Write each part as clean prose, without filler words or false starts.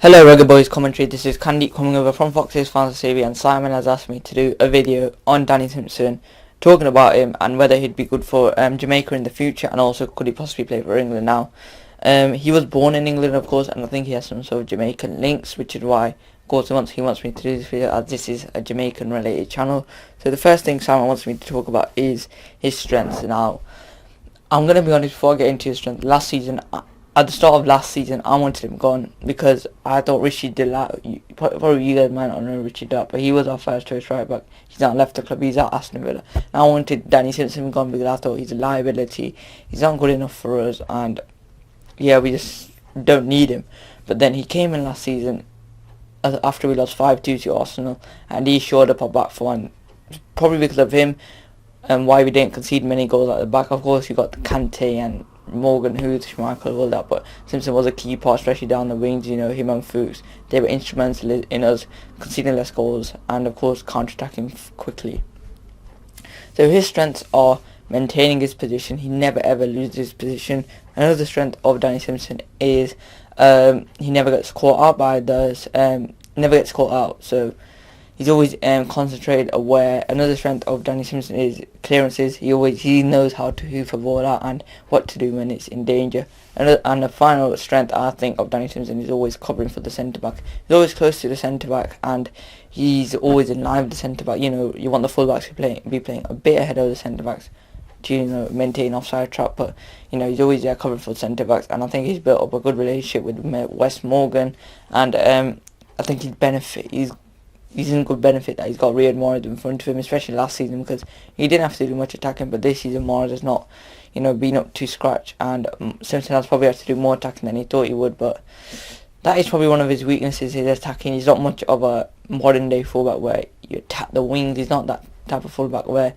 Hello Reggae Boys commentary, this is Candy coming over from Fox's Fantasy TV, and Simon has asked me to do a video on Danny Simpson, talking about him and whether he'd be good for Jamaica in the future, and also could he possibly play for England now. He was born in England, of course, and I think he has some sort of Jamaican links, which is why, of course, he wants me to do this video, as this is a Jamaican related channel. So the first thing Simon wants me to talk about is his strengths. Now, I'm going to be honest, before I get into his strength, at the start of last season, I wanted him gone because I thought Richie Dillard, probably you guys might not know Richie Dillard, but he was our first choice right back. He's not left the club, he's at Aston Villa. And I wanted Danny Simpson gone because I thought he's a liability, he's not good enough for us, and yeah, we just don't need him. But then he came in last season after we lost 5-2 to Arsenal, and he showed up our back four, and probably because of him and why we didn't concede many goals at the back. Of course, you got Kante and Morgan, who's Schmeichel, all that, but Simpson was a key part, especially down the wings. You know, him and Fuchs, they were instrumental in us conceding less goals and, of course, counter-attacking quickly. So his strengths are maintaining his position. He never ever loses his position. Another strength of Danny Simpson is he never gets caught out by others. Never gets caught out. So he's always concentrated, aware. Another strength of Danny Simpson is clearances. He knows how to hoof a ball out and what to do when it's in danger. And the final strength, I think, of Danny Simpson is always covering for the centre back. He's always close to the centre back, and he's always in line with the centre back. You know, you want the full backs to be playing a bit ahead of the centre backs to, you know, maintain offside trap, but you know, he's always there covering for centre backs, and I think he's built up a good relationship with Wes Morgan, and I think he's in good benefit that he's got Riyad Mahrez in front of him, especially last season, because he didn't have to do much attacking, but this season Mahrez has not, you know, been up to scratch, and Simpson has probably had to do more attacking than he thought he would, but that is probably one of his weaknesses, his attacking. He's not much of a modern day fullback where you attack the wings. He's not that type of fullback where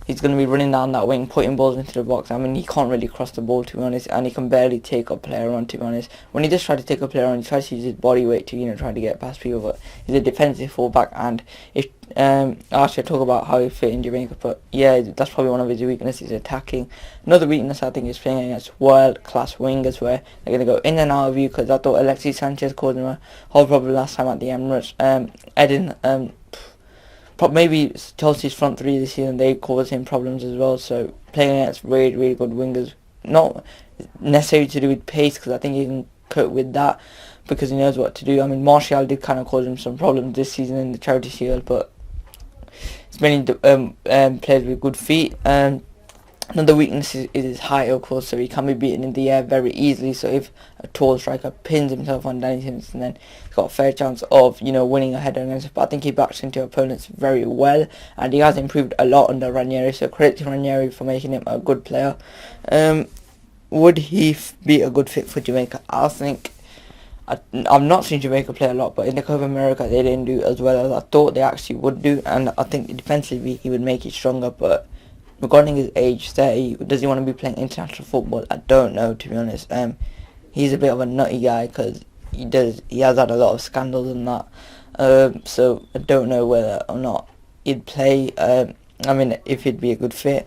he's going to be running down that wing, putting balls into the box. I mean, he can't really cross the ball, to be honest, and he can barely take a player on, to be honest. When he does try to take a player on, he tries to use his body weight to, you know, try to get past people, but he's a defensive fullback, and if actually I talk about how he fit in Jamaica, but yeah, that's probably one of his weaknesses, attacking. Another weakness, I think, is playing against world-class wingers where they're going to go in and out of you, because I thought Alexis Sanchez caused him a whole problem last time at the Emirates. Maybe Chelsea's front three this season, they caused him problems as well. So playing against really, really good wingers, not necessarily to do with pace, because I think he can cope with that because he knows what to do. I mean, Martial did kind of cause him some problems this season in the Charity Shield, but it's many players with good feet. Another weakness is his height, of course, so he can be beaten in the air very easily. So if a tall striker pins himself on Danny Simpson, then he's got a fair chance of, you know, winning a header against him. But I think he backs into opponents very well, and he has improved a lot under Ranieri, so credit to Ranieri for making him a good player. Would he be a good fit for Jamaica? I think, I've not seen Jamaica play a lot, but in the Copa America they didn't do as well as I thought they actually would do, and I think defensively he would make it stronger. But regarding his age, 30, does he want to be playing international football? I don't know, to be honest. He's a bit of a nutty guy because he has had a lot of scandals and that. So I don't know whether or not he'd play. I mean, if he'd be a good fit.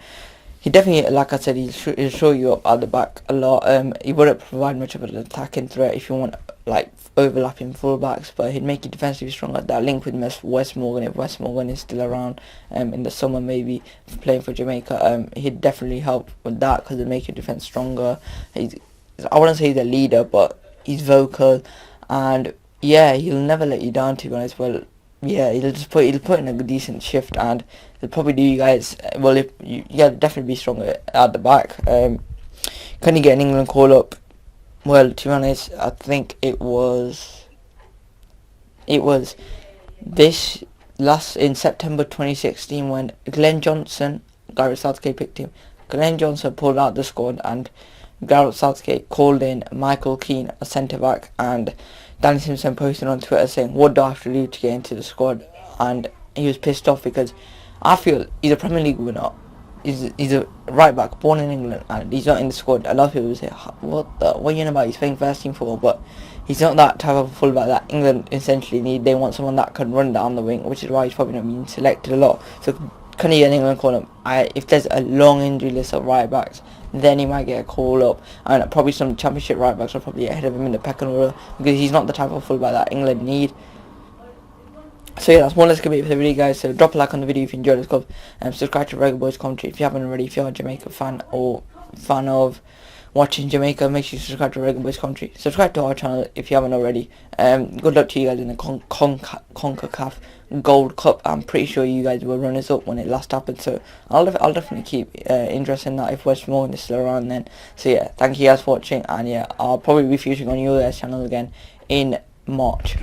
He definitely, like I said, he'll show you up at the back a lot. He wouldn't provide much of an attacking threat if you want, like, overlapping fullbacks, but he'd make you defensively stronger. That link with Wes Morgan, if Wes Morgan is still around in the summer, maybe playing for Jamaica, he'd definitely help with that because it'd make your defense stronger. I wouldn't say he's a leader, but he's vocal, and yeah, he'll never let you down, to be honest. Well, yeah, he'll put in a decent shift, and he'll probably do you guys well. If you definitely be stronger at the back. Can you get an England call up? Well, to be honest, I think it was this in September 2016 when Glenn Johnson, Gareth Southgate picked him. Glenn Johnson pulled out the squad, and Gareth Southgate called in Michael Keane, a centre back, and Danny Simpson posted on Twitter saying, "What do I have to do to get into the squad?" And he was pissed off because I feel he's a Premier League winner. He's a right back, born in England, and he's not in the squad. A lot of people say, what are you on about? He's playing first team football, but he's not that type of fullback that England essentially need. They want someone that can run down the wing, which is why he's probably not being selected a lot. So can he get an England call up? If there's a long injury list of right backs, then he might get a call up, and probably some Championship right backs are probably ahead of him in the pecking order, because he's not the type of fullback that England need. So yeah, that's more or less gonna be it for the video, guys. So drop a like on the video if you enjoyed this club, and subscribe to Reggae Boyz commentary if you haven't already. If you're a Jamaica fan or fan of watching Jamaica, make sure you subscribe to Reggae Boyz commentary. Subscribe to our channel if you haven't already. Good luck to you guys in the CONCACAF Gold Cup. I'm pretty sure you guys will run us up when it last happened, so I'll definitely keep interest in that if West Morgan is still around then. So yeah, thank you guys for watching, and yeah, I'll probably be featuring on your guys' channel again in March.